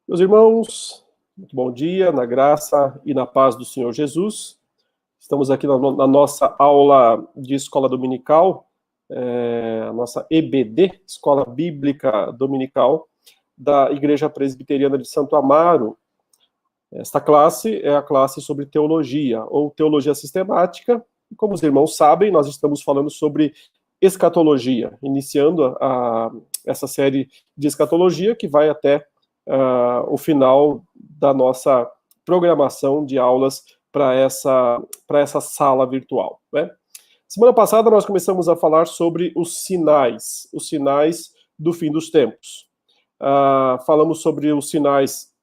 Meus irmãos, muito bom dia, na graça e na paz do Senhor Jesus. Estamos aqui na nossa aula de escola dominical, a nossa EBD, Escola Bíblica Dominical, da Igreja Presbiteriana de Santo Amaro. Esta classe é a classe sobre teologia, ou teologia sistemática. E como os irmãos sabem, nós estamos falando sobre escatologia, iniciando essa série de escatologia que vai até o final da nossa programação de aulas para essa sala virtual, né? Semana passada nós começamos a falar sobre os sinais do fim dos tempos. Falamos sobre os sinais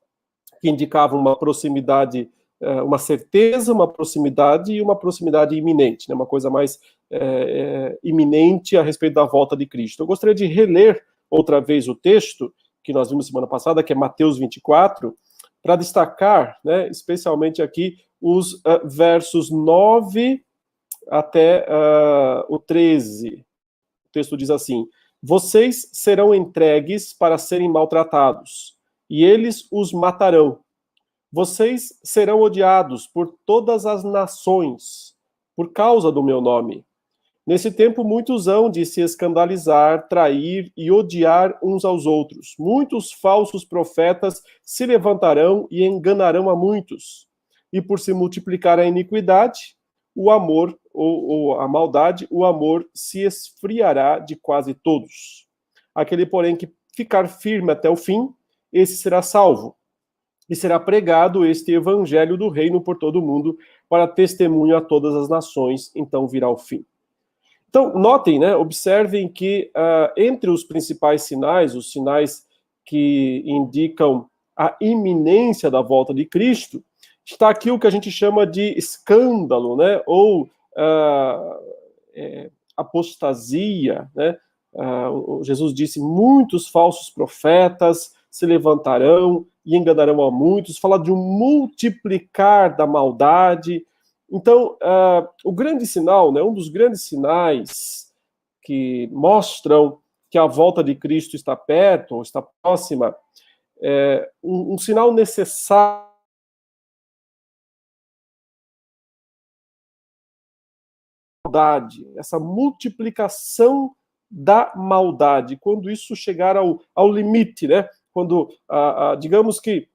que indicavam uma proximidade, uma certeza, uma proximidade e uma proximidade iminente, né? Uma coisa mais iminente a respeito da volta de Cristo. Eu gostaria de reler outra vez o texto que nós vimos semana passada, que é Mateus 24, para destacar, né, especialmente aqui, os versos 9 até o 13. O texto diz assim: vocês serão entregues para serem maltratados, e eles os matarão. Vocês serão odiados por todas as nações, por causa do meu nome. Nesse tempo, muitos hão de se escandalizar, trair e odiar uns aos outros. Muitos falsos profetas se levantarão e enganarão a muitos. E por se multiplicar a iniquidade, o amor, ou a maldade, o amor se esfriará de quase todos. Aquele, porém, que ficar firme até o fim, esse será salvo. E será pregado este evangelho do reino por todo o mundo, para testemunho a todas as nações, então virá o fim. Então, notem, né, observem que entre os principais sinais, os sinais que indicam a iminência da volta de Cristo, está aqui o que a gente chama de escândalo, né, ou apostasia, né? Jesus disse, muitos falsos profetas se levantarão e enganarão a muitos, fala de um multiplicar da maldade. Então, o grande sinal, né, um dos grandes sinais que mostram que a volta de Cristo está perto, ou está próxima, é um sinal necessário, essa multiplicação da maldade, quando isso chegar ao limite, né? Quando, digamos que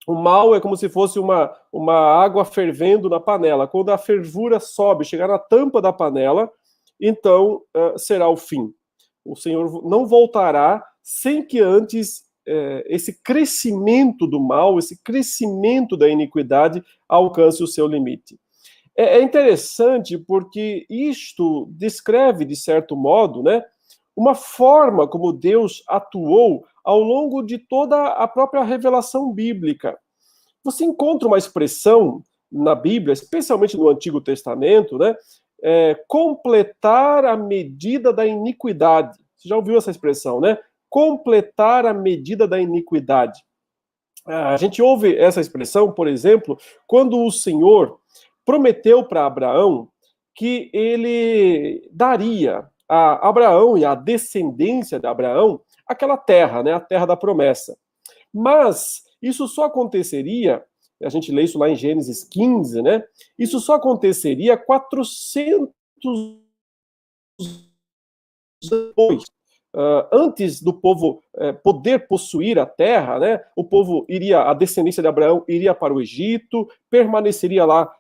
o mal é como se fosse uma água fervendo na panela. Quando a fervura sobe, chegar na tampa da panela, então será o fim. O Senhor não voltará sem que antes esse crescimento do mal, esse crescimento da iniquidade alcance o seu limite. É interessante porque isto descreve, de certo modo, né, uma forma como Deus atuou ao longo de toda a própria revelação bíblica. Você encontra uma expressão na Bíblia, especialmente no Antigo Testamento, né, completar a medida da iniquidade. Você já ouviu essa expressão, né? Completar a medida da iniquidade. A gente ouve essa expressão, por exemplo, quando o Senhor prometeu para Abraão que ele daria a Abraão e a descendência de Abraão aquela terra, né, a terra da promessa. Mas isso só aconteceria, a gente lê isso lá em Gênesis 15, né? Isso só aconteceria 400 depois. Antes do povo poder possuir a terra, né? O povo a descendência de Abraão iria para o Egito, permaneceria lá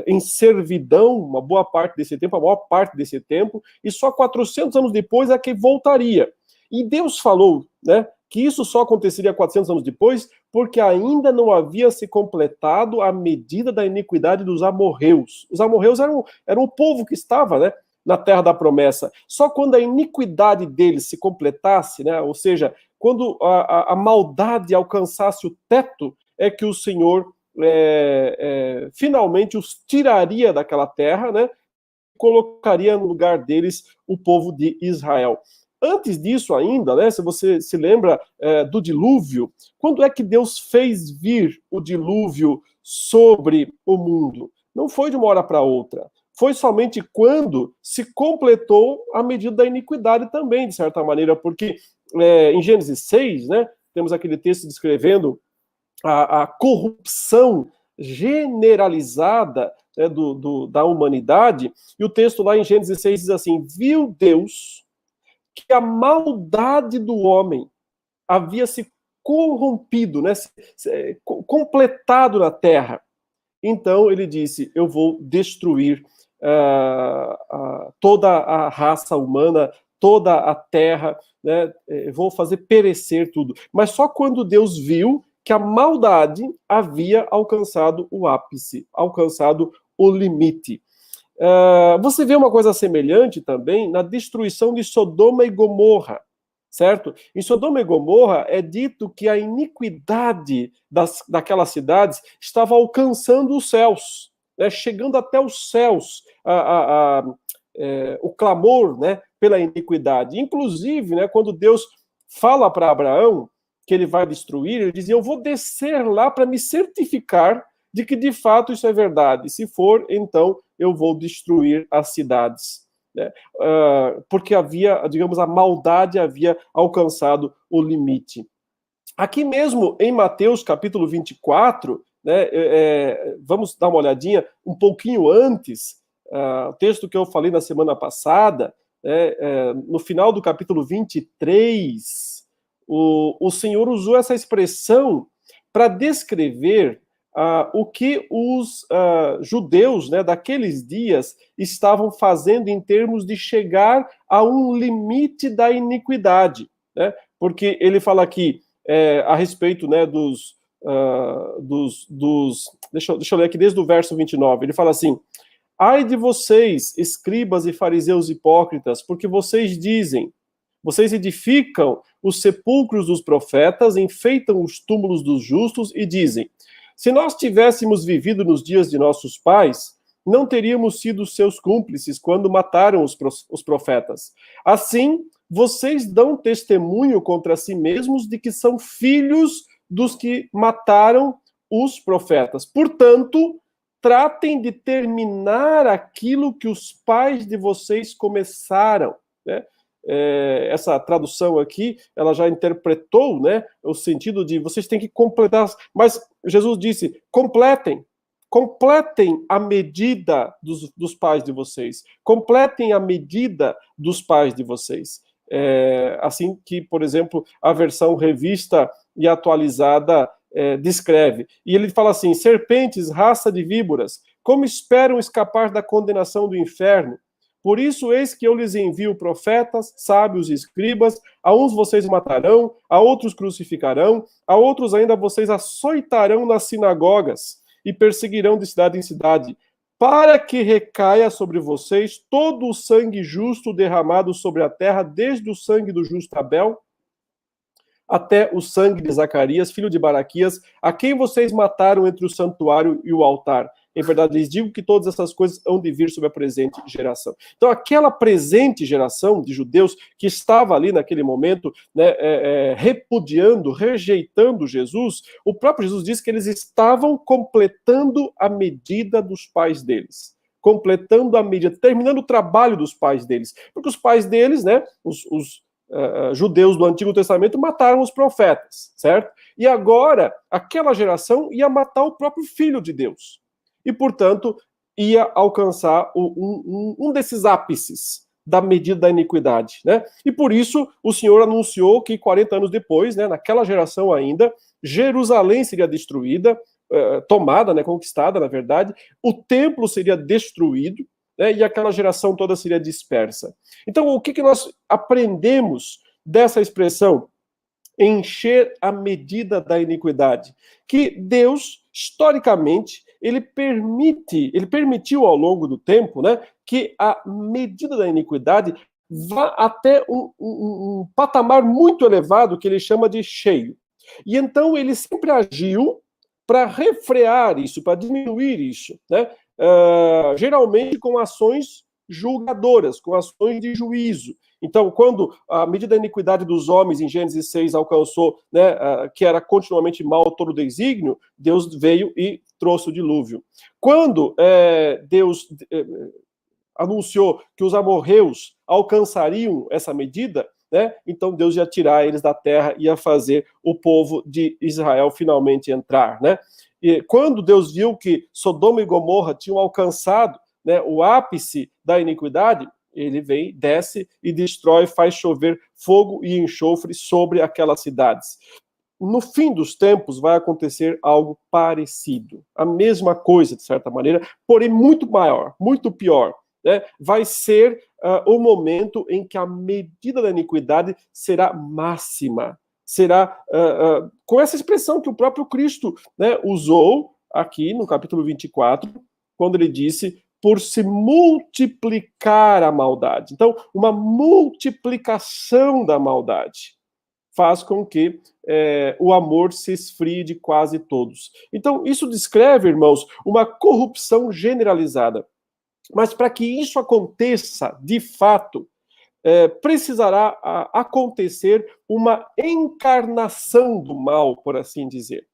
em servidão uma boa parte desse tempo, a maior parte desse tempo, e só 400 anos depois é que voltaria. E Deus falou, né, que isso só aconteceria 400 anos depois, porque ainda não havia se completado a medida da iniquidade dos amorreus. Os amorreus eram o povo que estava, né, na terra da promessa. Só quando a iniquidade deles se completasse, né, ou seja, quando a maldade alcançasse o teto, é que o Senhor finalmente os tiraria daquela terra, né, e colocaria no lugar deles o povo de Israel. Antes disso ainda, né, se você se lembra do dilúvio, quando é que Deus fez vir o dilúvio sobre o mundo? Não foi de uma hora para outra. Foi somente quando se completou a medida da iniquidade também, de certa maneira, porque em Gênesis 6, né, temos aquele texto descrevendo a corrupção generalizada, né, da humanidade, e o texto lá em Gênesis 6 diz assim: viu Deus que a maldade do homem havia se corrompido, né, completado na terra. Então ele disse: eu vou destruir toda a raça humana, toda a terra, né, vou fazer perecer tudo. Mas só quando Deus viu que a maldade havia alcançado o ápice, alcançado o limite. Você vê uma coisa semelhante também na destruição de Sodoma e Gomorra, certo? Em Sodoma e Gomorra é dito que a iniquidade daquelas cidades estava alcançando os céus, né, chegando até os céus, o clamor, né, pela iniquidade. Inclusive, né, quando Deus fala para Abraão que ele vai destruir, ele diz: eu vou descer lá para me certificar de que de fato isso é verdade. Se for, então eu vou destruir as cidades. Né? Porque havia, digamos, a maldade havia alcançado o limite. Aqui mesmo em Mateus capítulo 24, né, vamos dar uma olhadinha um pouquinho antes, o texto que eu falei na semana passada, no final do capítulo 23, o Senhor usou essa expressão para descrever o que os judeus, né, daqueles dias estavam fazendo em termos de chegar a um limite da iniquidade, né? Porque ele fala aqui a respeito, né, deixa eu ler aqui desde o verso 29, ele fala assim: ai de vocês, escribas e fariseus hipócritas, porque vocês edificam os sepulcros dos profetas, enfeitam os túmulos dos justos e dizem: se nós tivéssemos vivido nos dias de nossos pais, não teríamos sido seus cúmplices quando mataram os profetas. Assim, vocês dão testemunho contra si mesmos de que são filhos dos que mataram os profetas. Portanto, tratem de terminar aquilo que os pais de vocês começaram, né? Essa tradução aqui, ela já interpretou, né, o sentido de vocês têm que completar, mas Jesus disse: completem a medida dos pais de vocês, completem a medida dos pais de vocês. Assim que, por exemplo, a versão revista e atualizada descreve. E ele fala assim: serpentes, raça de víboras, como esperam escapar da condenação do inferno? Por isso, eis que eu lhes envio profetas, sábios e escribas, a uns vocês matarão, a outros crucificarão, a outros ainda vocês açoitarão nas sinagogas e perseguirão de cidade em cidade, para que recaia sobre vocês todo o sangue justo derramado sobre a terra, desde o sangue do justo Abel até o sangue de Zacarias, filho de Baraquias, a quem vocês mataram entre o santuário e o altar. Em verdade, lhes digo que todas essas coisas hão de vir sobre a presente geração. Então, aquela presente geração de judeus que estava ali naquele momento, né, repudiando, rejeitando Jesus, o próprio Jesus disse que eles estavam completando a medida dos pais deles. Completando a medida, terminando o trabalho dos pais deles. Porque os pais deles, né, os judeus do Antigo Testamento, mataram os profetas, certo? E agora, aquela geração ia matar o próprio Filho de Deus. E, portanto, ia alcançar um desses ápices da medida da iniquidade, né? E por isso o Senhor anunciou que 40 anos depois, né, naquela geração ainda, Jerusalém seria destruída, tomada, né, conquistada, na verdade, o templo seria destruído, né, e aquela geração toda seria dispersa. Então, o que nós aprendemos dessa expressão? Encher a medida da iniquidade. Que Deus, historicamente, ele permitiu ao longo do tempo, né, que a medida da iniquidade vá até um patamar muito elevado que ele chama de cheio. E então ele sempre agiu para refrear isso, para diminuir isso, né? Geralmente com ações julgadoras, com ações de juízo. Então, quando a medida da iniquidade dos homens em Gênesis 6 alcançou, né, que era continuamente mal todo o desígnio, Deus veio e trouxe o dilúvio. Quando Deus anunciou que os amorreus alcançariam essa medida, né? Então Deus ia tirar eles da terra e ia fazer o povo de Israel finalmente entrar, né? E quando Deus viu que Sodoma e Gomorra tinham alcançado, né, o ápice da iniquidade, ele vem, desce e destrói, faz chover fogo e enxofre sobre aquelas cidades. No fim dos tempos vai acontecer algo parecido. A mesma coisa, de certa maneira, porém muito maior, muito pior. Né? Vai ser o momento em que a medida da iniquidade será máxima. Será com essa expressão que o próprio Cristo, né, usou aqui no capítulo 24, quando ele disse: por se multiplicar a maldade. Então, uma multiplicação da maldade faz com que o amor se esfrie de quase todos. Então, isso descreve, irmãos, uma corrupção generalizada. Mas para que isso aconteça, de fato, precisará acontecer uma encarnação do mal, por assim dizer.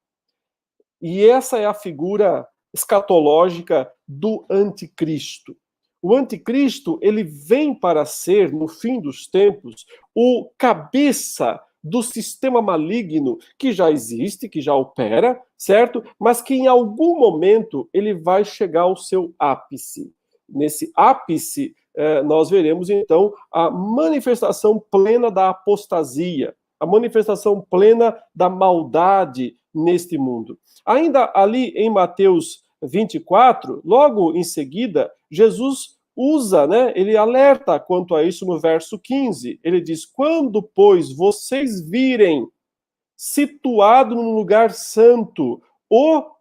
E essa é a figura escatológica do anticristo. O anticristo, ele vem para ser, no fim dos tempos, o cabeça do sistema maligno que já existe, que já opera, certo? Mas que em algum momento ele vai chegar ao seu ápice. Nesse ápice, nós veremos então a manifestação plena da apostasia, a manifestação plena da maldade neste mundo. Ainda ali em Mateus 24, logo em seguida, Jesus usa, né, ele alerta quanto a isso no verso 15. Ele diz: quando, pois, vocês virem situado num lugar santo,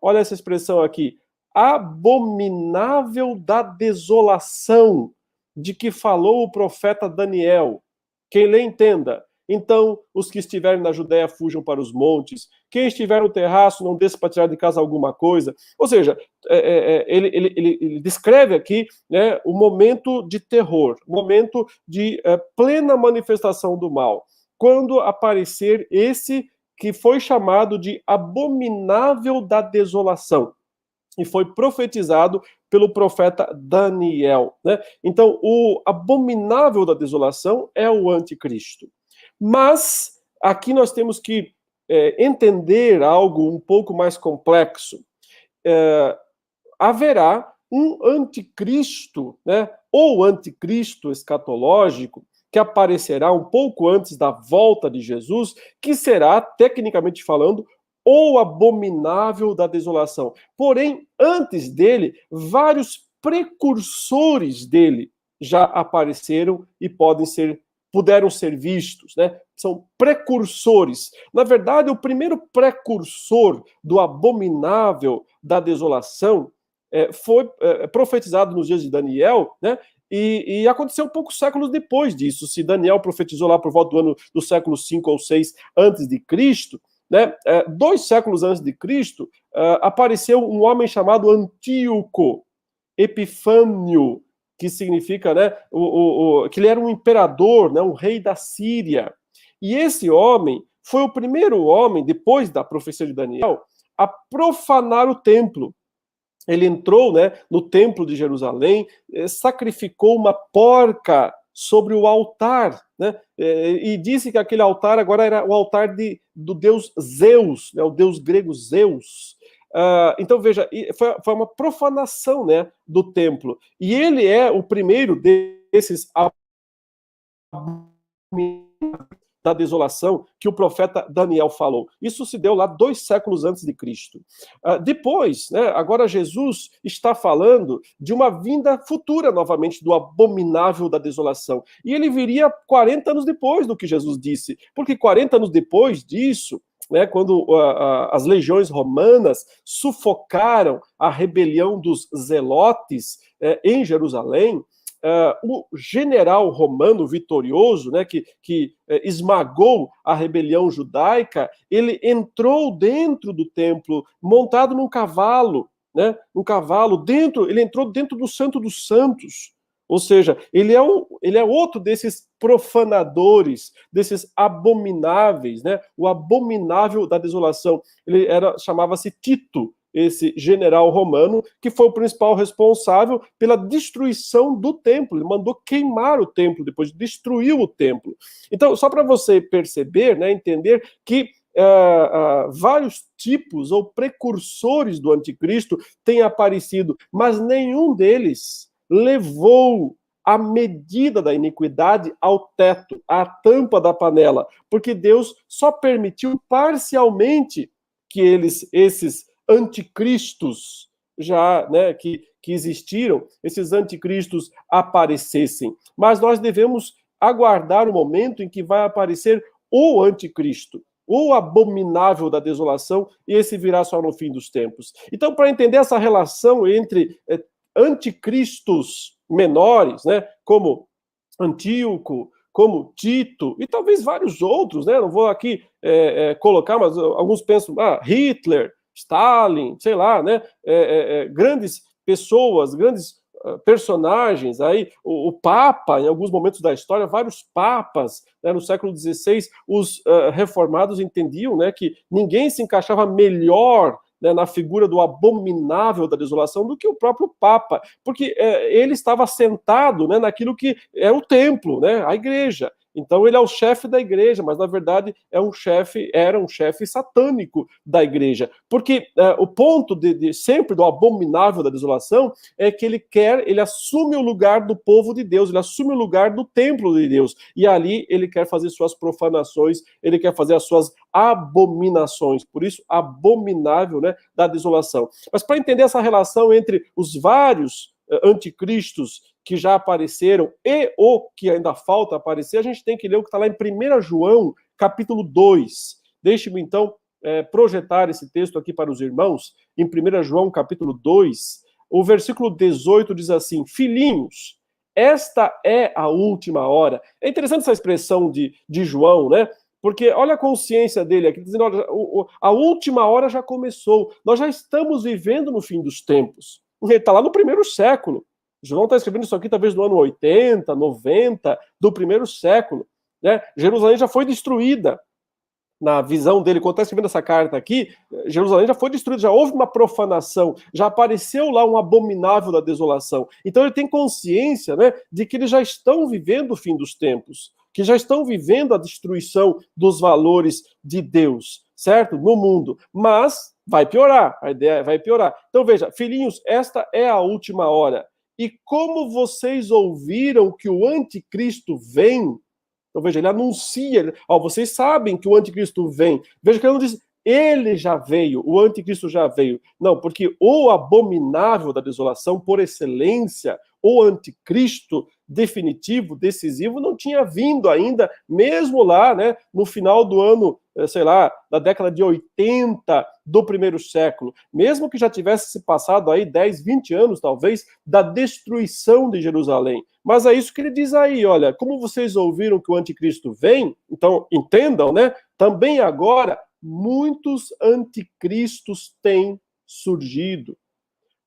olha essa expressão aqui, abominável da desolação, de que falou o profeta Daniel. Quem lê, entenda. Então, os que estiverem na Judéia fujam para os montes. Quem estiver no terraço, não desça para tirar de casa alguma coisa. Ou seja, ele descreve aqui, né, o momento de terror, o momento de plena manifestação do mal. Quando aparecer esse que foi chamado de abominável da desolação. E foi profetizado pelo profeta Daniel, né? Então, o abominável da desolação é o anticristo. Mas aqui nós temos que entender algo um pouco mais complexo. Haverá um anticristo, né? Ou anticristo escatológico, que aparecerá um pouco antes da volta de Jesus, que será, tecnicamente falando, o abominável da desolação. Porém, antes dele, vários precursores dele já apareceram e puderam ser vistos, né? São precursores. Na verdade, o primeiro precursor do abominável da desolação foi profetizado nos dias de Daniel, né? E aconteceu poucos séculos depois disso. Se Daniel profetizou lá por volta do século 5 ou 6 antes de Cristo, né? 2 séculos antes de Cristo, apareceu um homem chamado Antíoco Epifânio, que significa, né, que ele era um imperador, né, um rei da Síria. E esse homem foi o primeiro homem, depois da profecia de Daniel, a profanar o templo. Ele entrou, né, no templo de Jerusalém, sacrificou uma porca sobre o altar, né, e disse que aquele altar agora era o altar do deus Zeus, né, o deus grego Zeus. Então, veja, foi uma profanação, né, do templo. E ele é o primeiro desses da desolação que o profeta Daniel falou. Isso se deu lá 2 séculos antes de Cristo. Depois, né, agora Jesus está falando de uma vinda futura novamente do abominável da desolação. E ele viria 40 anos depois do que Jesus disse, porque 40 anos depois disso, né, quando as legiões romanas sufocaram a rebelião dos zelotes em Jerusalém, o general romano vitorioso, né, que esmagou a rebelião judaica, ele entrou dentro do templo montado num cavalo, né, ele entrou dentro do Santo dos Santos. Ou seja, ele é outro desses profanadores, desses abomináveis, né? O abominável da desolação. Ele chamava-se Tito, esse general romano, que foi o principal responsável pela destruição do templo. Ele mandou queimar o templo, depois destruiu o templo. Então, só para você perceber, né, entender que vários tipos ou precursores do anticristo têm aparecido, mas nenhum deles levou a medida da iniquidade ao teto, à tampa da panela, porque Deus só permitiu parcialmente que esses anticristos já, né, que existiram, esses anticristos aparecessem. Mas nós devemos aguardar o momento em que vai aparecer o anticristo, o abominável da desolação, e esse virá só no fim dos tempos. Então, para entender essa relação entre anticristos menores, né, como Antíoco, como Tito, e talvez vários outros, né, não vou aqui colocar, mas alguns pensam, Hitler, Stalin, sei lá, né, grandes pessoas, grandes personagens, aí o Papa, em alguns momentos da história, vários papas, né, no século XVI, os reformados entendiam, né, que ninguém se encaixava melhor, né, na figura do abominável da desolação do que o próprio Papa, porque ele estava sentado, né, naquilo que é o templo, né, a igreja. Então ele é o chefe da igreja, mas na verdade era um chefe satânico da igreja. Porque o ponto sempre do abominável da desolação é que ele assume o lugar do povo de Deus, ele assume o lugar do templo de Deus. E ali ele quer fazer suas profanações, ele quer fazer as suas abominações. Por isso, abominável, né, da desolação. Mas para entender essa relação entre os vários anticristos que já apareceram e o que ainda falta aparecer, a gente tem que ler o que está lá em 1 João, capítulo 2. Deixe-me, então, projetar esse texto aqui para os irmãos. Em 1 João, capítulo 2, o versículo 18 diz assim: Filhinhos, esta é a última hora. É interessante essa expressão de João, né? Porque olha a consciência dele aqui, dizendo, olha, a última hora já começou. Nós já estamos vivendo no fim dos tempos. Ele está lá no primeiro século. João está escrevendo isso aqui talvez no ano 80, 90, do primeiro século. Né? Jerusalém já foi destruída. Na visão dele, quando está escrevendo essa carta aqui, Jerusalém já foi destruída, já houve uma profanação, já apareceu lá um abominável da desolação. Então ele tem consciência, né, de que eles já estão vivendo o fim dos tempos, que já estão vivendo a destruição dos valores de Deus, certo? No mundo. Mas vai piorar, a ideia vai piorar. Então veja, filhinhos, esta é a última hora. E como vocês ouviram que o anticristo vem, então veja, ele anuncia, vocês sabem que o anticristo vem. Veja que ele não diz, ele já veio, o anticristo já veio. Não, porque o abominável da desolação, por excelência, o anticristo definitivo, decisivo, não tinha vindo ainda, mesmo lá, né, no final do ano, sei lá, da década de 80 do primeiro século, mesmo que já tivesse se passado aí 10, 20 anos, talvez, da destruição de Jerusalém. Mas é isso que ele diz aí, olha, como vocês ouviram que o anticristo vem, então entendam, né, também agora muitos anticristos têm surgido.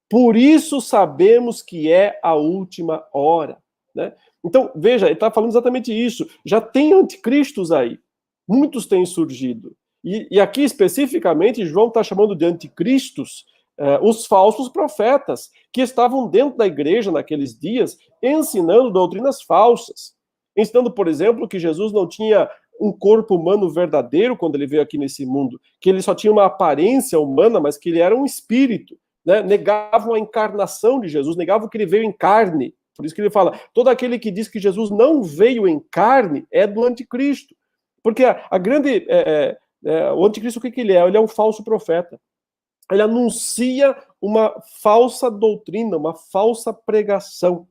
Por isso sabemos que é a última hora. Né? Então, veja, ele está falando exatamente isso. Já tem anticristos aí. Muitos têm surgido. E aqui, especificamente, João está chamando de anticristos os falsos profetas, que estavam dentro da igreja naqueles dias, ensinando doutrinas falsas. Ensinando, por exemplo, que Jesus não tinha um corpo humano verdadeiro quando ele veio aqui nesse mundo, que ele só tinha uma aparência humana, mas que ele era um espírito. Né? Negavam a encarnação de Jesus, negavam que ele veio em carne. Por isso que ele fala, todo aquele que diz que Jesus não veio em carne é do anticristo. Porque a grande... o anticristo, o que ele é? Ele é um falso profeta. Ele anuncia uma falsa doutrina, uma falsa pregação.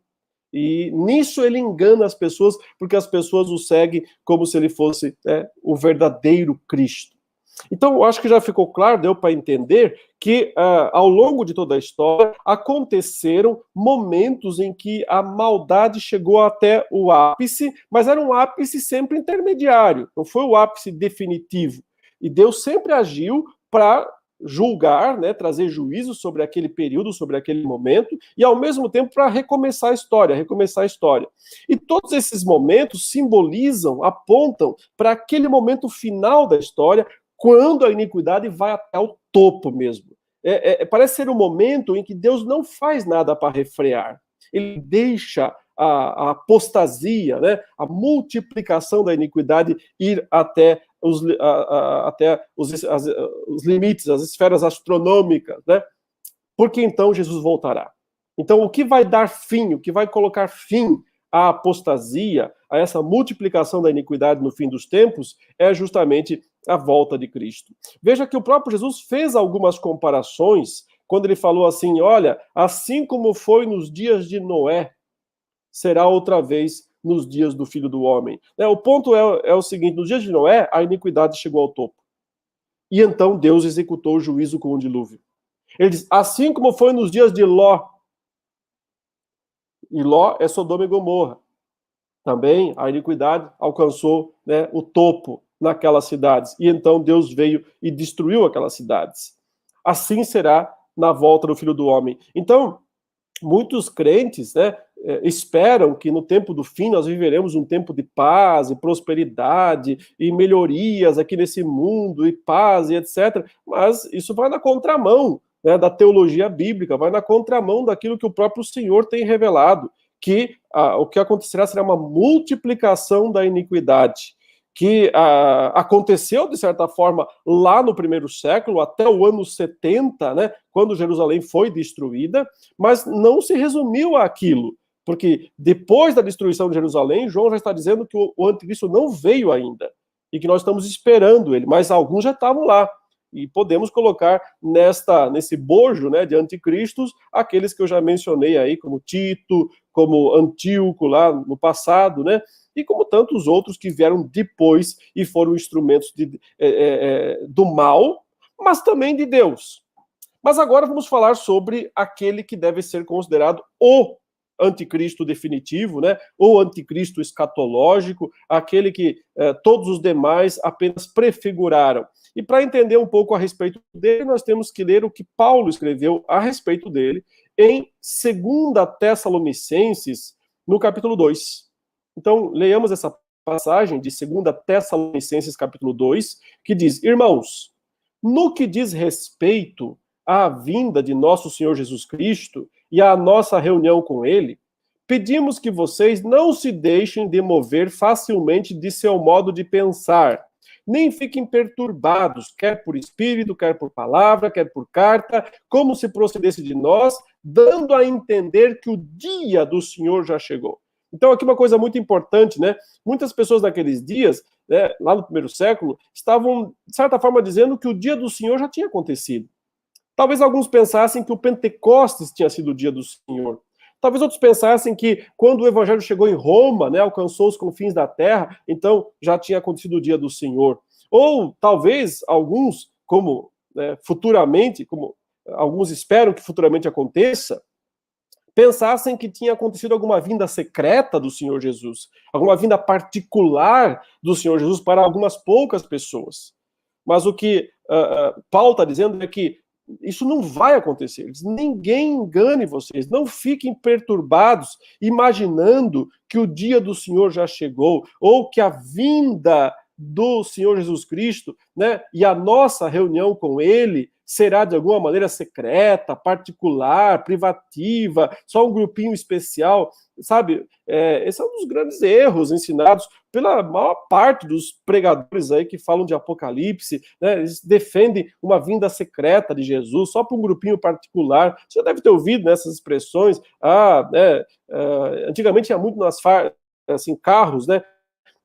E nisso ele engana as pessoas, porque as pessoas o seguem como se ele fosse o verdadeiro Cristo. Então, eu acho que já ficou claro, deu para entender que ao longo de toda a história aconteceram momentos em que a maldade chegou até o ápice, mas era um ápice sempre intermediário, não foi o ápice definitivo. E Deus sempre agiu para julgar, né, trazer juízo sobre aquele período, sobre aquele momento, e ao mesmo tempo para recomeçar a história. E todos esses momentos simbolizam, apontam para aquele momento final da história, quando a iniquidade vai até o topo mesmo. parece ser um momento em que Deus não faz nada para refrear. Ele deixa a apostasia, né, a multiplicação da iniquidade ir até os limites, as esferas astronômicas, né? Porque então Jesus voltará. Então, o que vai dar fim, o que vai colocar fim à apostasia, a essa multiplicação da iniquidade no fim dos tempos, é justamente a volta de Cristo. Veja que o próprio Jesus fez algumas comparações quando ele falou assim, olha, assim como foi nos dias de Noé, será outra vez nos dias do Filho do Homem. O ponto é o seguinte, nos dias de Noé, a iniquidade chegou ao topo. E então Deus executou o juízo com o dilúvio. Ele diz, assim como foi nos dias de Ló, e Ló é Sodoma e Gomorra, também a iniquidade alcançou, né, o topo naquelas cidades, e então Deus veio e destruiu aquelas cidades. Assim será na volta do Filho do Homem. Então, muitos crentes, né, esperam que no tempo do fim nós viveremos um tempo de paz e prosperidade e melhorias aqui nesse mundo e paz e etc. Mas isso vai na contramão, né, da teologia bíblica, vai na contramão daquilo que o próprio Senhor tem revelado, que o que acontecerá será uma multiplicação da iniquidade, que aconteceu, de certa forma, lá no primeiro século, até o ano 70, né, quando Jerusalém foi destruída, mas não se resumiu àquilo, porque depois da destruição de Jerusalém, João já está dizendo que o anticristo não veio ainda, e que nós estamos esperando ele, mas alguns já estavam lá, e podemos colocar nesse bojo, né, de anticristos aqueles que eu já mencionei aí, como Tito, como Antíoco lá no passado, né, e como tantos outros que vieram depois e foram instrumentos do mal, mas também de Deus. Mas agora vamos falar sobre aquele que deve ser considerado o anticristo definitivo, né? O anticristo escatológico, aquele que todos os demais apenas prefiguraram. E para entender um pouco a respeito dele, nós temos que ler o que Paulo escreveu a respeito dele em 2 Tessalonicenses, no capítulo 2. Então, leiamos essa passagem de 2 Tessalonicenses, capítulo 2, que diz, irmãos, no que diz respeito à vinda de nosso Senhor Jesus Cristo e à nossa reunião com ele, pedimos que vocês não se deixem demover facilmente de seu modo de pensar, nem fiquem perturbados, quer por espírito, quer por palavra, quer por carta, como se procedesse de nós, dando a entender que o dia do Senhor já chegou. Então, aqui uma coisa muito importante, né? Muitas pessoas naqueles dias, né, lá no primeiro século, estavam, de certa forma, dizendo que o dia do Senhor já tinha acontecido. Talvez alguns pensassem que o Pentecostes tinha sido o dia do Senhor. Talvez outros pensassem que quando o evangelho chegou em Roma, né, alcançou os confins da terra, então já tinha acontecido o dia do Senhor. Ou talvez alguns, como futuramente, como alguns esperam que futuramente aconteça, pensassem que tinha acontecido alguma vinda secreta do Senhor Jesus, alguma vinda particular do Senhor Jesus para algumas poucas pessoas. Mas o que Paulo está dizendo é que isso não vai acontecer. Ninguém engane vocês, não fiquem perturbados, imaginando que o dia do Senhor já chegou, ou que a vinda do Senhor Jesus Cristo, né, e a nossa reunião com ele será de alguma maneira secreta, particular, privativa, só um grupinho especial, sabe? Esse é um dos grandes erros ensinados pela maior parte dos pregadores aí que falam de Apocalipse, né? Eles defendem uma vinda secreta de Jesus só para um grupinho particular. Você já deve ter ouvido nessas expressões. Antigamente tinha muito nas assim, carros, né?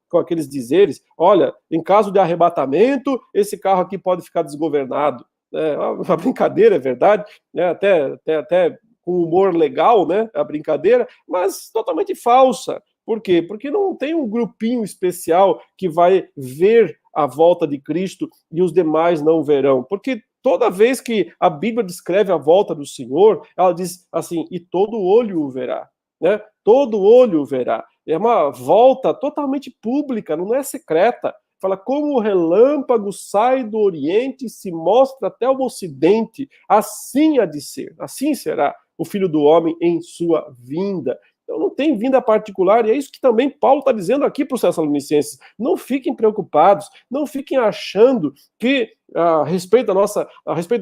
Com aqueles dizeres, olha, em caso de arrebatamento, esse carro aqui pode ficar desgovernado. É uma brincadeira, é verdade, né? Até com humor legal, né? A brincadeira, mas totalmente falsa. Por quê? Porque não tem um grupinho especial que vai ver a volta de Cristo e os demais não verão. Porque toda vez que a Bíblia descreve a volta do Senhor, ela diz assim, e todo olho o verá, né? Todo olho o verá. É uma volta totalmente pública, não é secreta. Fala, como o relâmpago sai do Oriente e se mostra até o Ocidente, assim há de ser, assim será o Filho do Homem em sua vinda. Então não tem vinda particular, e é isso que também Paulo está dizendo aqui para os Tessalonicenses. Não fiquem preocupados, não fiquem achando que a respeito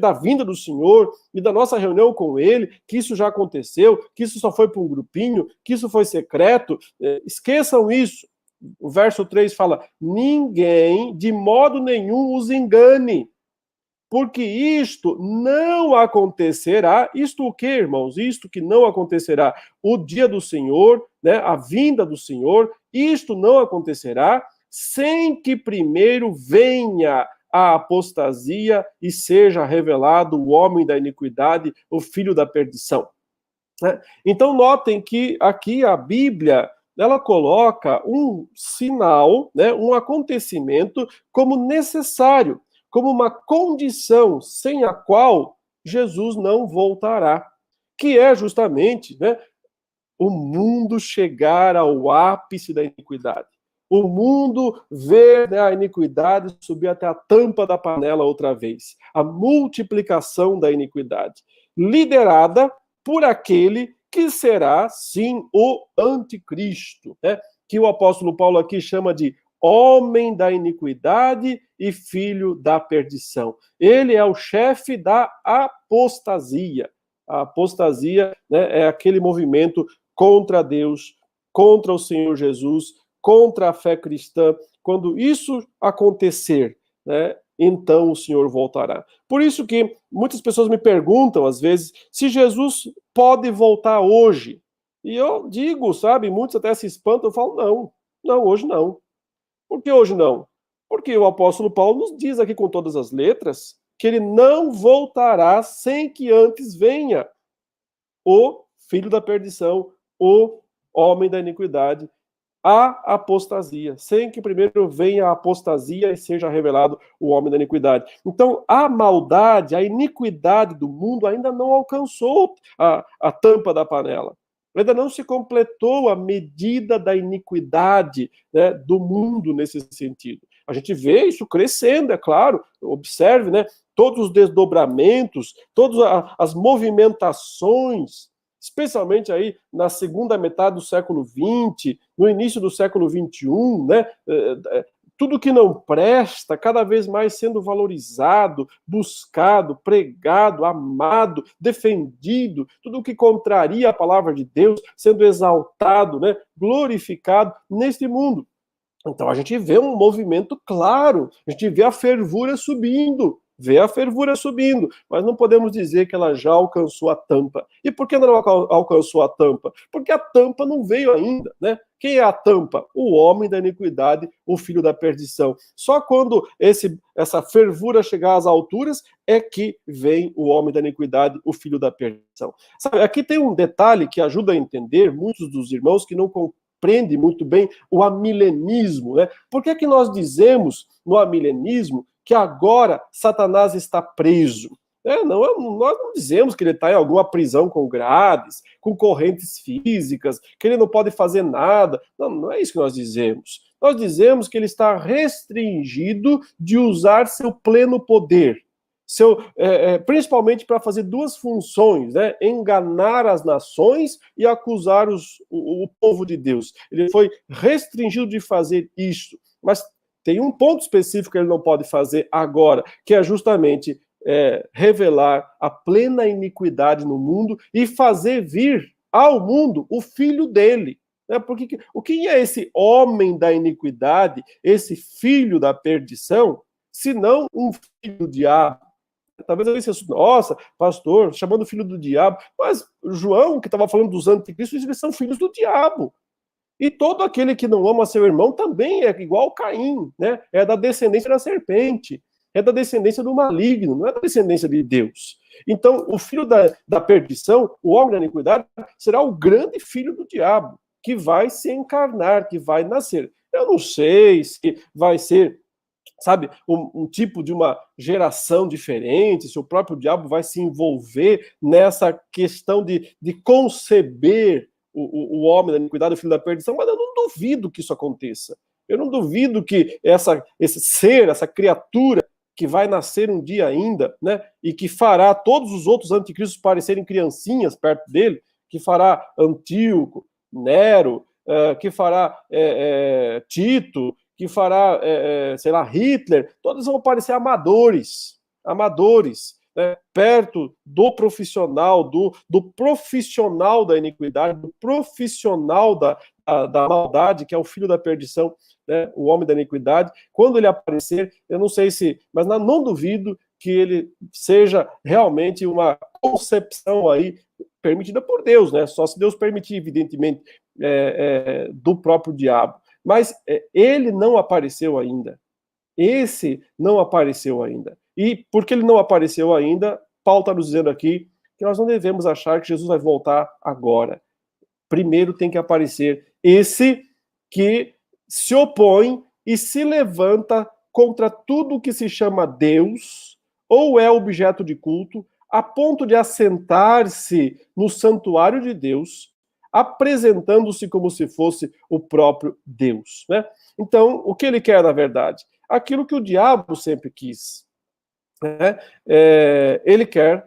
da vinda do Senhor e da nossa reunião com Ele, que isso já aconteceu, que isso só foi para um grupinho, que isso foi secreto. Esqueçam isso. O verso 3 fala: ninguém, de modo nenhum, os engane, porque isto não acontecerá. Isto o que, irmãos? Isto que não acontecerá. O dia do Senhor, né, a vinda do Senhor, isto não acontecerá sem que primeiro venha a apostasia e seja revelado o homem da iniquidade, o filho da perdição. Então notem que aqui a Bíblia, ela coloca um sinal, né, um acontecimento como necessário, como uma condição sem a qual Jesus não voltará, que é justamente, né, o mundo chegar ao ápice da iniquidade. O mundo ver, né, a iniquidade subir até a tampa da panela outra vez. A multiplicação da iniquidade, liderada por aquele que será, sim, o anticristo, né, que o apóstolo Paulo aqui chama de homem da iniquidade e filho da perdição. Ele é o chefe da apostasia. A apostasia, né, é aquele movimento contra Deus, contra o Senhor Jesus, contra a fé cristã. Quando isso acontecer, né, então o Senhor voltará. Por isso que muitas pessoas me perguntam, às vezes, se Jesus pode voltar hoje. E eu digo, sabe, muitos até se espantam, eu falo, não, hoje não. Por que hoje não? Porque o apóstolo Paulo nos diz aqui com todas as letras que ele não voltará sem que antes venha o filho da perdição, o homem da iniquidade, a apostasia, sem que primeiro venha a apostasia e seja revelado o homem da iniquidade. Então, a maldade, a iniquidade do mundo ainda não alcançou a tampa da panela. Ainda não se completou a medida da iniquidade, né, do mundo nesse sentido. A gente vê isso crescendo, é claro, observe, né, todos os desdobramentos, todas as movimentações, especialmente aí na segunda metade do século XX, no início do século XXI, né, tudo que não presta, cada vez mais sendo valorizado, buscado, pregado, amado, defendido, tudo que contraria a palavra de Deus sendo exaltado, né, glorificado neste mundo. Então a gente vê um movimento claro, a gente vê a fervura subindo, mas não podemos dizer que ela já alcançou a tampa. E por que não alcançou a tampa? Porque a tampa não veio ainda, né? Quem é a tampa? O homem da iniquidade, o filho da perdição. Só quando essa fervura chegar às alturas é que vem o homem da iniquidade, o filho da perdição. Sabe, aqui tem um detalhe que ajuda a entender muitos dos irmãos que não compreendem muito bem o amilenismo, né? Por que que nós dizemos no amilenismo que agora Satanás está preso? Nós não dizemos que ele está em alguma prisão com grades, com correntes físicas, que ele não pode fazer nada. Não é isso que nós dizemos. Nós dizemos que ele está restringido de usar seu pleno poder, principalmente para fazer duas funções, né? Enganar as nações e acusar o povo de Deus. Ele foi restringido de fazer isso, mas tem um ponto específico que ele não pode fazer agora, que é justamente revelar a plena iniquidade no mundo e fazer vir ao mundo o filho dele. Porque o que é esse homem da iniquidade, esse filho da perdição, senão um filho do diabo? Talvez eu disse, nossa, pastor, chamando o filho do diabo. Mas João, que estava falando dos anticristos, eles são filhos do diabo. E todo aquele que não ama seu irmão também é igual Caim, né? É da descendência da serpente, é da descendência do maligno, não é da descendência de Deus. Então, o filho da perdição, o homem da iniquidade, será o grande filho do diabo, que vai se encarnar, que vai nascer. Eu não sei se vai ser, sabe, um tipo de uma geração diferente, se o próprio diabo vai se envolver nessa questão de conceber o homem da iniquidade, o filho da perdição, mas eu não duvido que isso aconteça. Eu não duvido que esse ser, essa criatura que vai nascer um dia ainda, né, e que fará todos os outros anticristos parecerem criancinhas perto dele, que fará Antíoco, Nero, que fará Tito, que fará, sei lá, Hitler, todos vão parecer amadores, né, perto do profissional, do profissional da iniquidade, do profissional da maldade, que é o filho da perdição, né, o homem da iniquidade. Quando ele aparecer, eu não sei se, mas não duvido que ele seja realmente uma concepção aí permitida por Deus, né? Só se Deus permitir, evidentemente, do próprio diabo. Mas ele não apareceu ainda. Esse não apareceu ainda. E porque ele não apareceu ainda, Paulo está nos dizendo aqui que nós não devemos achar que Jesus vai voltar agora. Primeiro tem que aparecer esse que se opõe e se levanta contra tudo que se chama Deus ou é objeto de culto, a ponto de assentar-se no santuário de Deus, apresentando-se como se fosse o próprio Deus, né? Então, o que ele quer, na verdade? Aquilo que o diabo sempre quis, né? Ele quer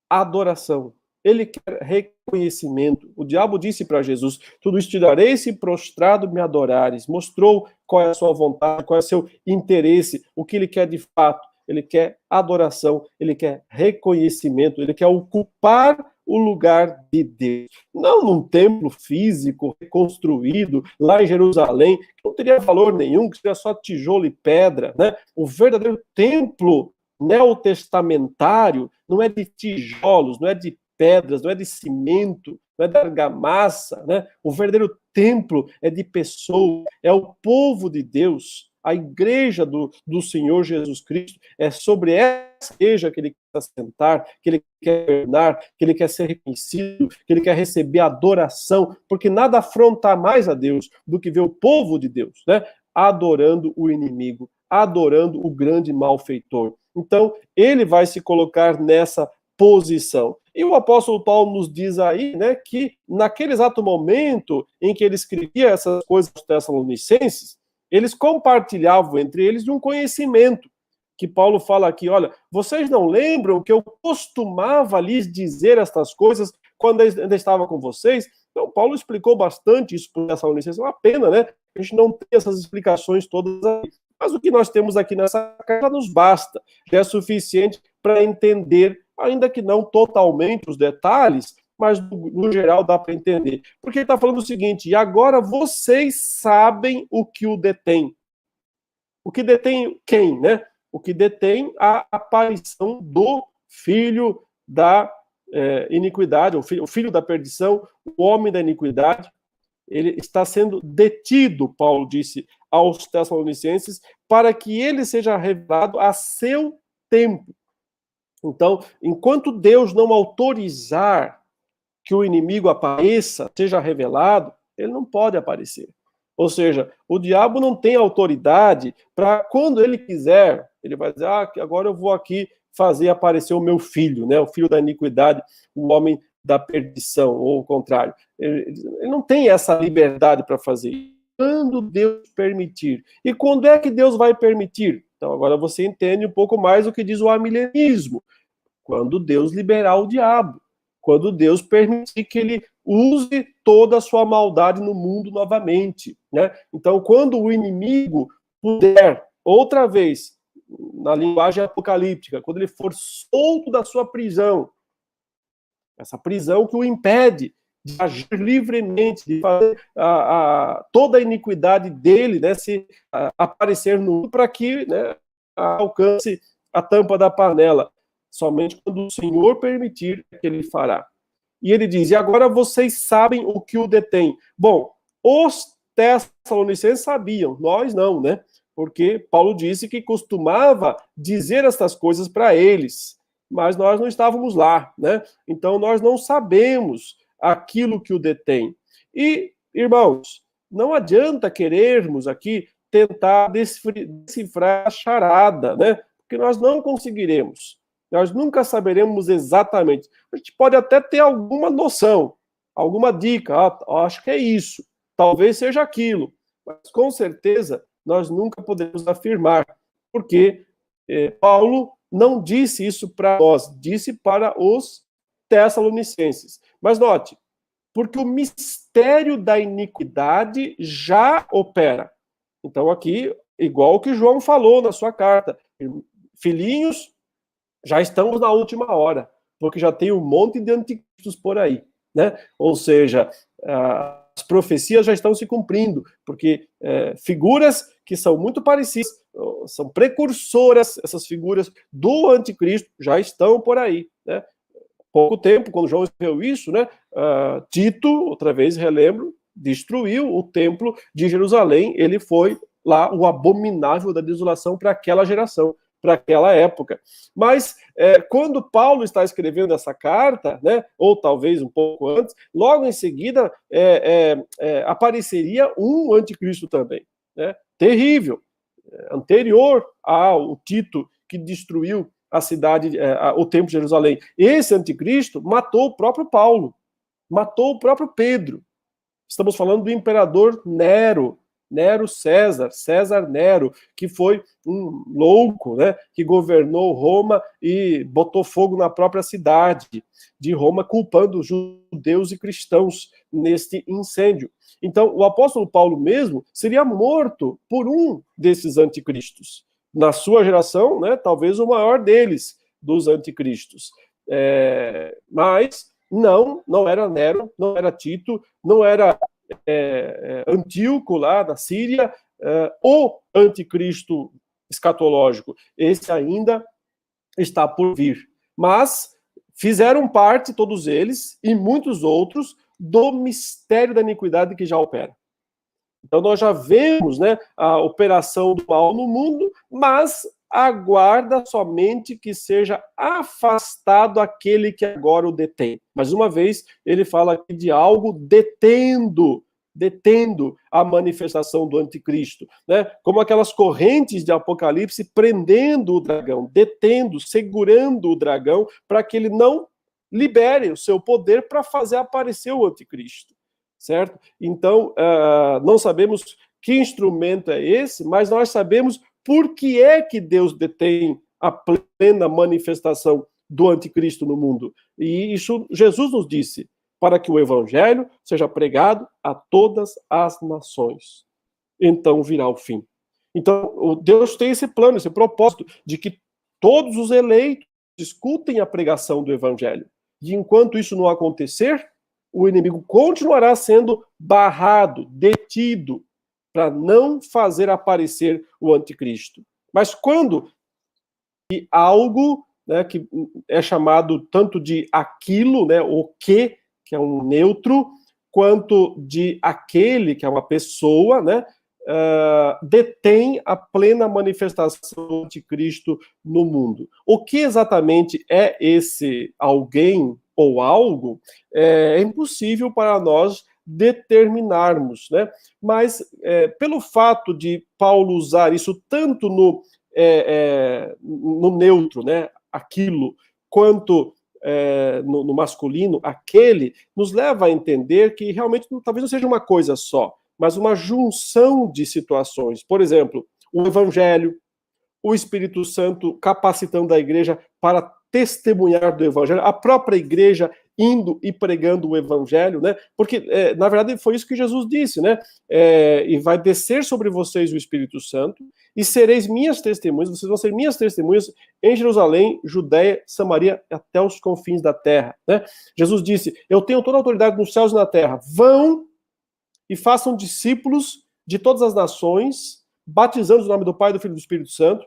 adoração, ele quer reconhecimento. O diabo disse para Jesus: tudo isso te darei se prostrado me adorares. Mostrou qual é a sua vontade, qual é o seu interesse, o que ele quer de fato. Ele quer adoração, ele quer reconhecimento, ele quer ocupar o lugar de Deus. Não num templo físico reconstruído lá em Jerusalém, que não teria valor nenhum, que seria só tijolo e pedra, né? O verdadeiro templo neotestamentário não é de tijolos, não é de pedras, não é de cimento, não é de argamassa, né? O verdadeiro templo é de pessoas, é o povo de Deus, a igreja do Senhor Jesus Cristo. É sobre essa igreja que ele quer sentar, que ele quer governar, que ele quer ser reconhecido, que ele quer receber adoração, porque nada afronta mais a Deus do que ver o povo de Deus, né? Adorando o inimigo, adorando o grande malfeitor. Então, ele vai se colocar nessa posição. E o apóstolo Paulo nos diz aí, né, que naquele exato momento em que ele escrevia essas coisas aos Tessalonicenses, eles compartilhavam entre eles de um conhecimento, que Paulo fala aqui: olha, vocês não lembram que eu costumava lhes dizer estas coisas quando ainda estava com vocês? Então, Paulo explicou bastante isso para os Tessalonicenses. É uma pena, né? A gente não tem essas explicações todas aí. Mas o que nós temos aqui nessa carta nos basta, já é suficiente para entender, ainda que não totalmente os detalhes, mas no geral dá para entender. Porque ele está falando o seguinte: e agora vocês sabem o que o detém. O que detém quem, né? O que detém a aparição do filho da iniquidade, o filho da perdição, o homem da iniquidade. Ele está sendo detido, Paulo disse aos Tessalonicenses, para que ele seja revelado a seu tempo. Então, enquanto Deus não autorizar que o inimigo apareça, seja revelado, ele não pode aparecer. Ou seja, o diabo não tem autoridade para, quando ele quiser, ele vai dizer: agora eu vou aqui fazer aparecer o meu filho, né? O filho da iniquidade, o homem da perdição, ou o contrário. Ele não tem essa liberdade para fazer isso. Quando Deus permitir. E quando é que Deus vai permitir? Então agora você entende um pouco mais o que diz o amilenismo. Quando Deus liberar o diabo. Quando Deus permitir que ele use toda a sua maldade no mundo novamente, né? Então, quando o inimigo puder, outra vez, na linguagem apocalíptica, quando ele for solto da sua prisão, essa prisão que o impede de agir livremente, de fazer toda a iniquidade dele, né, se aparecer no mundo, para que, né, alcance a tampa da panela. Somente quando o Senhor permitir que ele fará. E ele diz: e agora vocês sabem o que o detém. Bom, os Tessalonicenses sabiam, nós não, né? Porque Paulo disse que costumava dizer estas coisas para eles, mas nós não estávamos lá, né? Então nós não sabemos aquilo que o detém. E, irmãos, não adianta querermos aqui tentar decifrar a charada, né? Porque nós não conseguiremos. Nós nunca saberemos exatamente. A gente pode até ter alguma noção, alguma dica. Acho que é isso. Talvez seja aquilo. Mas, com certeza, nós nunca podemos afirmar. Porque Paulo não disse isso para nós, disse para os Tessalonicenses. Mas note, Porque o mistério da iniquidade já opera. Então aqui, igual o que João falou na sua carta, filhinhos, já estamos na última hora, porque já tem um monte de anticristos por aí, né? Ou seja, as profecias já estão se cumprindo, porque figuras que são muito parecidas, são precursoras, essas figuras do anticristo, já estão por aí, né? Pouco tempo, quando João escreveu isso, né? Tito, outra vez relembro, destruiu o templo de Jerusalém, ele foi lá o abominável da desolação para aquela geração, para aquela época. Mas quando Paulo está escrevendo essa carta, né, ou talvez um pouco antes, logo em seguida apareceria um anticristo também, né, terrível, anterior ao Tito, que destruiu a cidade, o templo de Jerusalém. Esse anticristo matou o próprio Paulo, matou o próprio Pedro. Estamos falando do imperador Nero, Nero César, César Nero, que foi um louco, né, que governou Roma e botou fogo na própria cidade de Roma, culpando judeus e cristãos neste incêndio. Então, o apóstolo Paulo mesmo seria morto por um desses anticristos. Na sua geração, né, talvez o maior deles, dos anticristos. Mas não era Nero, não era Tito, não era Antíoco lá da Síria, o anticristo escatológico. Esse ainda está por vir. Mas fizeram parte, todos eles, e muitos outros, do mistério da iniquidade que já opera. Então nós já vemos, né, a operação do mal no mundo, mas aguarda somente que seja afastado aquele que agora o detém. Mais uma vez, ele fala aqui de algo detendo a manifestação do anticristo, né? Como aquelas correntes de Apocalipse prendendo o dragão, detendo, segurando o dragão para que ele não libere o seu poder para fazer aparecer o anticristo, certo? Então, não sabemos que instrumento é esse, mas nós sabemos por que é que Deus detém a plena manifestação do anticristo no mundo. E isso Jesus nos disse, para que o evangelho seja pregado a todas as nações. Então virá o fim. Então, Deus tem esse plano, esse propósito de que todos os eleitos escutem a pregação do evangelho. E enquanto isso não acontecer, o inimigo continuará sendo barrado, detido, para não fazer aparecer o anticristo. Mas quando algo, né, que é chamado tanto de aquilo, né, o que é um neutro, quanto de aquele, que é uma pessoa, né, detém a plena manifestação do anticristo no mundo. O que exatamente é esse alguém ou algo é impossível para nós determinarmos, né? Mas pelo fato de Paulo usar isso tanto no neutro, né, aquilo, quanto no masculino, aquele, nos leva a entender que realmente talvez não seja uma coisa só, mas uma junção de situações. Por exemplo, o Evangelho, o Espírito Santo capacitando a igreja para testemunhar do Evangelho, a própria igreja indo e pregando o Evangelho, né? Porque, na verdade, foi isso que Jesus disse, né? E vai descer sobre vocês o Espírito Santo e sereis minhas testemunhas, vocês vão ser minhas testemunhas em Jerusalém, Judéia, Samaria, até os confins da terra, né? Jesus disse, eu tenho toda a autoridade nos céus e na terra, vão e façam discípulos de todas as nações, batizando o nome do Pai, do Filho e do Espírito Santo,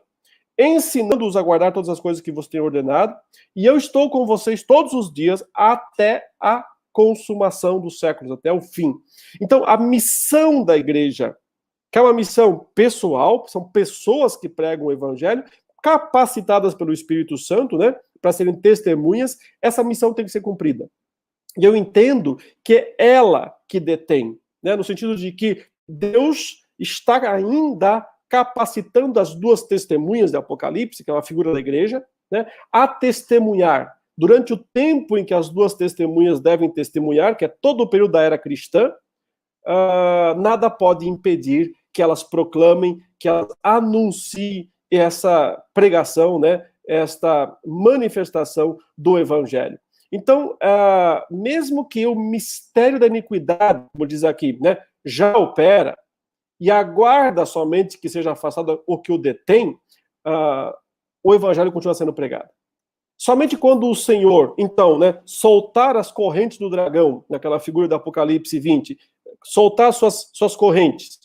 ensinando-os a guardar todas as coisas que vos tenho ordenado, e eu estou com vocês todos os dias até a consumação dos séculos, até o fim. Então, a missão da igreja, que é uma missão pessoal, são pessoas que pregam o evangelho, capacitadas pelo Espírito Santo, né, para serem testemunhas, essa missão tem que ser cumprida. E eu entendo que é ela que detém, né, no sentido de que Deus está ainda capacitando as duas testemunhas de Apocalipse, que é uma figura da igreja, né, a testemunhar durante o tempo em que as duas testemunhas devem testemunhar, que é todo o período da era cristã. Nada pode impedir que elas proclamem, que elas anunciem essa pregação, né, esta manifestação do evangelho. Então, mesmo que o mistério da iniquidade, como diz aqui, né, já opera, e aguarda somente que seja afastado o que o detém, o evangelho continua sendo pregado. Somente quando o Senhor, então, né, soltar as correntes do dragão, naquela figura do Apocalipse 20, soltar suas correntes,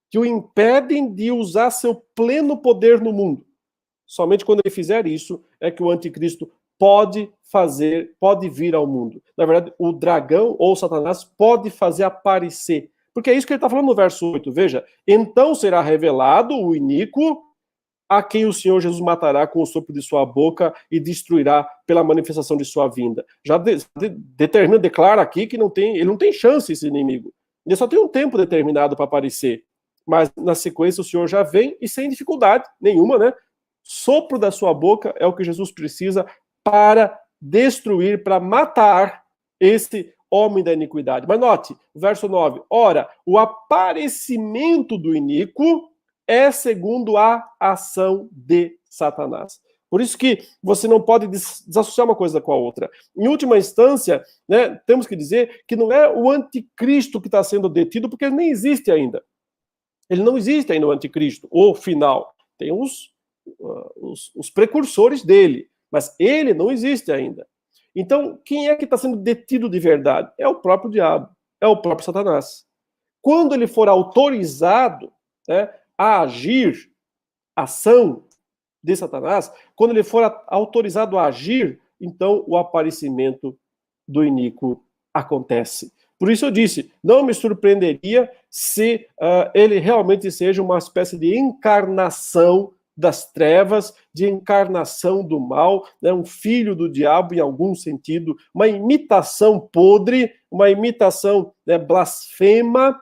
que o impedem de usar seu pleno poder no mundo. Somente quando ele fizer isso é que o anticristo pode vir ao mundo. Na verdade, o dragão ou Satanás pode fazer aparecer. Porque é isso que ele está falando no verso 8. Veja, então será revelado o iníquo, a quem o Senhor Jesus matará com o sopro de sua boca e destruirá pela manifestação de sua vinda. Já declara aqui que ele não tem chance, esse inimigo. Ele só tem um tempo determinado para aparecer. Mas na sequência o Senhor já vem e sem dificuldade nenhuma, né? Sopro da sua boca é o que Jesus precisa para destruir, para matar esse homem da iniquidade. Mas note, verso 9. Ora, o aparecimento do iníquo é segundo a ação de Satanás. Por isso que você não pode desassociar uma coisa com a outra. Em última instância, né, temos que dizer que não é o anticristo que está sendo detido, porque ele nem existe ainda. Ele não existe ainda, o anticristo, o final. Tem os precursores dele, mas ele não existe ainda. Então, quem é que está sendo detido de verdade? É o próprio diabo, é o próprio Satanás. Quando ele for autorizado, né, a agir, ação de Satanás, quando ele for autorizado a agir, então o aparecimento do iníquo acontece. Por isso eu disse, não me surpreenderia se ele realmente seja uma espécie de encarnação das trevas, de encarnação do mal, né, um filho do diabo em algum sentido, uma imitação podre, uma imitação, né, blasfema,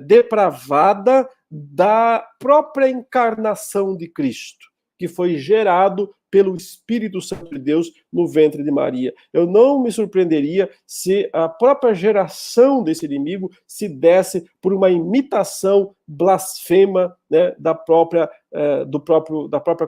depravada da própria encarnação de Cristo, que foi gerado pelo Espírito Santo de Deus no ventre de Maria. Eu não me surpreenderia se a própria geração desse inimigo se desse por uma imitação blasfema, né, da própria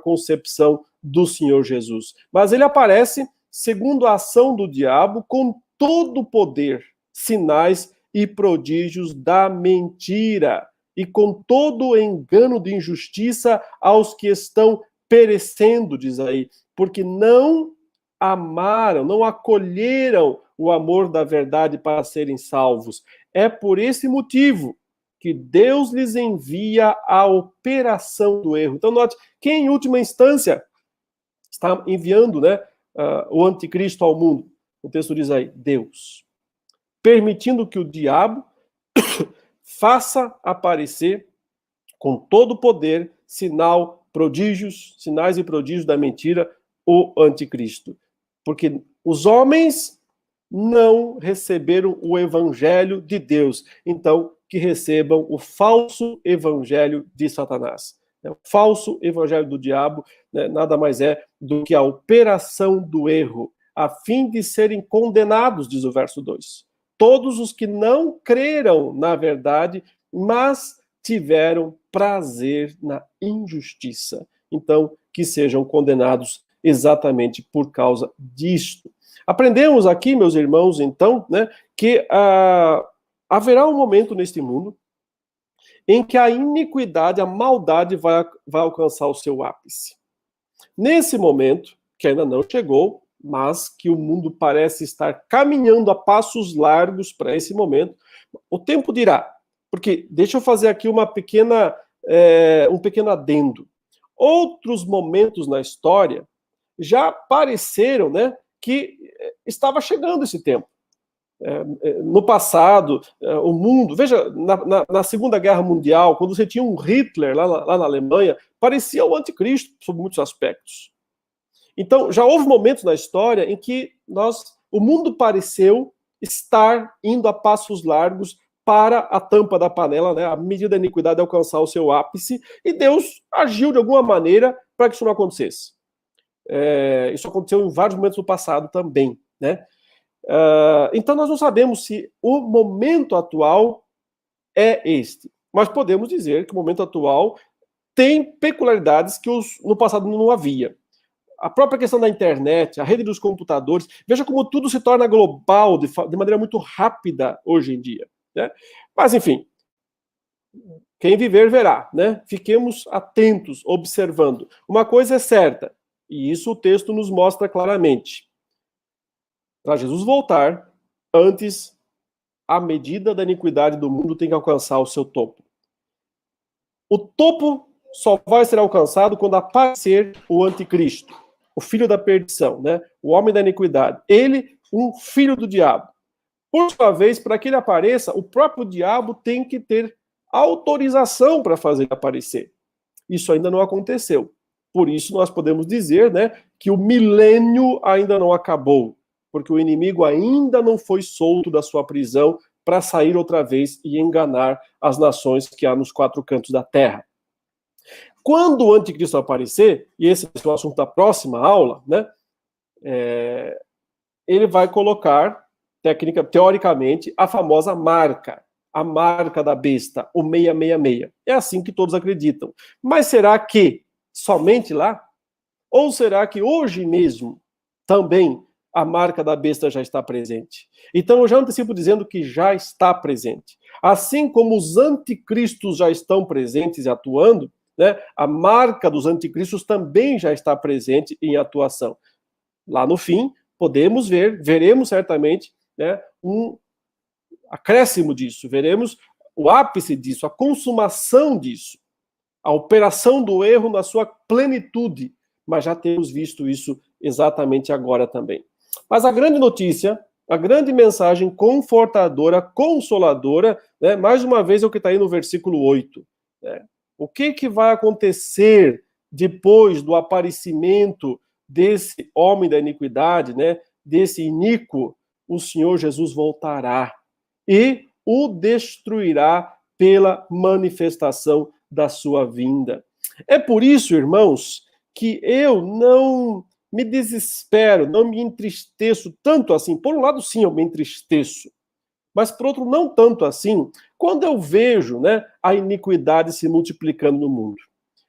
concepção do Senhor Jesus. Mas ele aparece segundo a ação do diabo com todo o poder, sinais e prodígios da mentira, e com todo o engano de injustiça aos que estão perecendo, diz aí, porque não amaram, não acolheram o amor da verdade para serem salvos. É por esse motivo que Deus lhes envia a operação do erro. Então, note, quem em última instância está enviando, né, o anticristo ao mundo? O texto diz aí, Deus. Permitindo que o diabo faça aparecer com todo o poder, sinais e prodígios da mentira, o anticristo. Porque os homens não receberam o evangelho de Deus, então que recebam o falso evangelho de Satanás. O falso evangelho do diabo, né, nada mais é do que a operação do erro, a fim de serem condenados, diz o verso 2. Todos os que não creram na verdade, mas tiveram prazer na injustiça. Então, que sejam condenados exatamente por causa disto. Aprendemos aqui, meus irmãos, então, né, que haverá um momento neste mundo em que a iniquidade, a maldade vai alcançar o seu ápice. Nesse momento, que ainda não chegou, mas que o mundo parece estar caminhando a passos largos para esse momento, o tempo dirá. Porque, deixa eu fazer aqui um pequeno adendo. Outros momentos na história já pareceram, né, que estava chegando esse tempo. No passado, o mundo... Veja, na Segunda Guerra Mundial, quando você tinha um Hitler lá na Alemanha, parecia o anticristo, sob muitos aspectos. Então, já houve momentos na história em que o mundo pareceu estar indo a passos largos para a tampa da panela, né, a medida da iniquidade alcançar o seu ápice, e Deus agiu de alguma maneira para que isso não acontecesse. Isso aconteceu em vários momentos do passado também, né? Então nós não sabemos se o momento atual é este, mas podemos dizer que o momento atual tem peculiaridades que no passado não havia. a própria questão da internet, a rede dos computadores, veja como tudo se torna global de maneira muito rápida hoje em dia, né? Mas, enfim, quem viver verá, né? Fiquemos atentos, observando. Uma coisa é certa, e isso o texto nos mostra claramente. Para Jesus voltar, antes a medida da iniquidade do mundo tem que alcançar o seu topo. O topo só vai ser alcançado quando aparecer o anticristo, o filho da perdição, né? O homem da iniquidade. Ele, um filho do diabo. Por sua vez, para que ele apareça, o próprio diabo tem que ter autorização para fazer ele aparecer. Isso ainda não aconteceu. Por isso nós podemos dizer, né, que o milênio ainda não acabou, porque o inimigo ainda não foi solto da sua prisão para sair outra vez e enganar as nações que há nos quatro cantos da terra. Quando o anticristo aparecer, e esse é o assunto da próxima aula, né, ele vai colocar, teoricamente, a famosa marca, a marca da besta, o 666. É assim que todos acreditam. Mas será que somente lá? Ou será que hoje mesmo também a marca da besta já está presente? Então eu já antecipo dizendo que já está presente. Assim como os anticristos já estão presentes e atuando, né, a marca dos anticristos também já está presente em atuação. Lá no fim, veremos certamente, né, um acréscimo disso, veremos o ápice disso, a consumação disso, a operação do erro na sua plenitude, mas já temos visto isso exatamente agora também. Mas a grande notícia, a grande mensagem confortadora, consoladora, né, mais uma vez é o que está aí no versículo 8. Né? O que vai acontecer depois do aparecimento desse homem da iniquidade, né, desse iníquo? O Senhor Jesus voltará e o destruirá pela manifestação da sua vinda. É por isso, irmãos, que eu não me desespero, não me entristeço tanto assim. Por um lado, sim, eu me entristeço, mas por outro, não tanto assim, quando eu vejo, né, a iniquidade se multiplicando no mundo.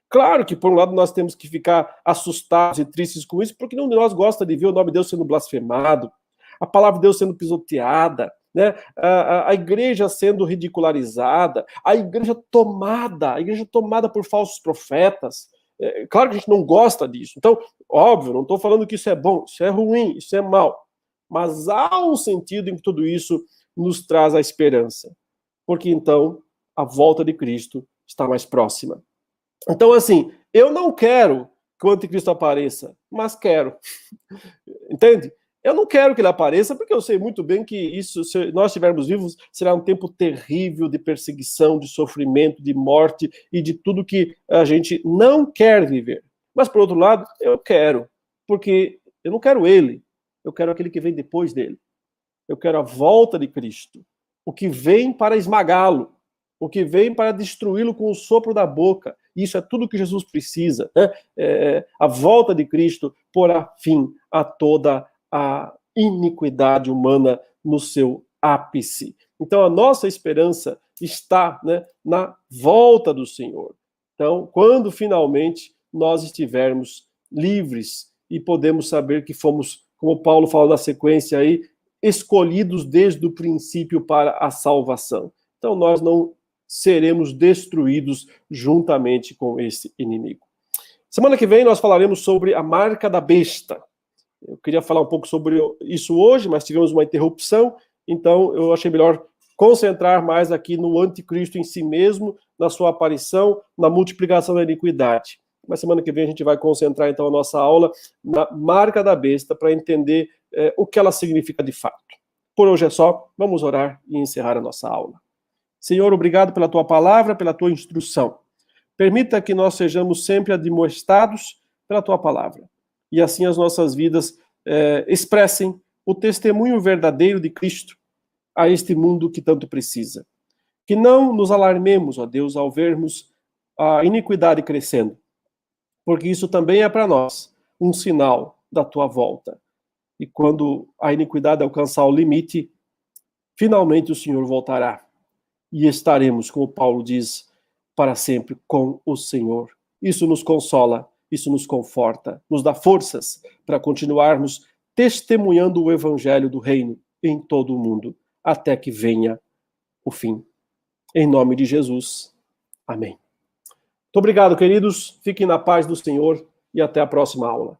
Claro que, por um lado, nós temos que ficar assustados e tristes com isso, porque nenhum de nós gosta de ver o nome de Deus sendo blasfemado, a palavra de Deus sendo pisoteada, né? A igreja sendo ridicularizada, a igreja tomada por falsos profetas. Claro que a gente não gosta disso. Então, óbvio, não estou falando que isso é bom, isso é ruim, isso é mal. Mas há um sentido em que tudo isso nos traz a esperança. Porque então a volta de Cristo está mais próxima. Então, assim, eu não quero que o anticristo apareça, mas quero. Entende? Eu não quero que ele apareça, porque eu sei muito bem que isso, se nós estivermos vivos, será um tempo terrível de perseguição, de sofrimento, de morte e de tudo que a gente não quer viver. Mas, por outro lado, eu quero, porque eu não quero ele, eu quero aquele que vem depois dele. Eu quero a volta de Cristo, o que vem para esmagá-lo, o que vem para destruí-lo com o sopro da boca. Isso é tudo que Jesus precisa, né? A volta de Cristo porá fim a toda a iniquidade humana no seu ápice. Então, a nossa esperança está, né, na volta do Senhor. Então, quando finalmente nós estivermos livres e podemos saber que fomos, como Paulo fala na sequência aí, escolhidos desde o princípio para a salvação. Então, nós não seremos destruídos juntamente com esse inimigo. Semana que vem nós falaremos sobre a marca da besta. Eu queria falar um pouco sobre isso hoje, mas tivemos uma interrupção, então eu achei melhor concentrar mais aqui no anticristo em si mesmo, na sua aparição, na multiplicação da iniquidade. Mas semana que vem a gente vai concentrar então a nossa aula na marca da besta para entender o que ela significa de fato. Por hoje é só, vamos orar e encerrar a nossa aula. Senhor, obrigado pela tua palavra, pela tua instrução. Permita que nós sejamos sempre admoestados pela tua palavra. E assim as nossas vidas expressem o testemunho verdadeiro de Cristo a este mundo que tanto precisa. Que não nos alarmemos, ó Deus, ao vermos a iniquidade crescendo, porque isso também é para nós um sinal da tua volta. E quando a iniquidade alcançar o limite, finalmente o Senhor voltará. E estaremos, como Paulo diz, para sempre com o Senhor. Isso nos consola isso nos conforta, nos dá forças para continuarmos testemunhando o evangelho do reino em todo o mundo, até que venha o fim. Em nome de Jesus. Amém. Muito obrigado, queridos. Fiquem na paz do Senhor e até a próxima aula.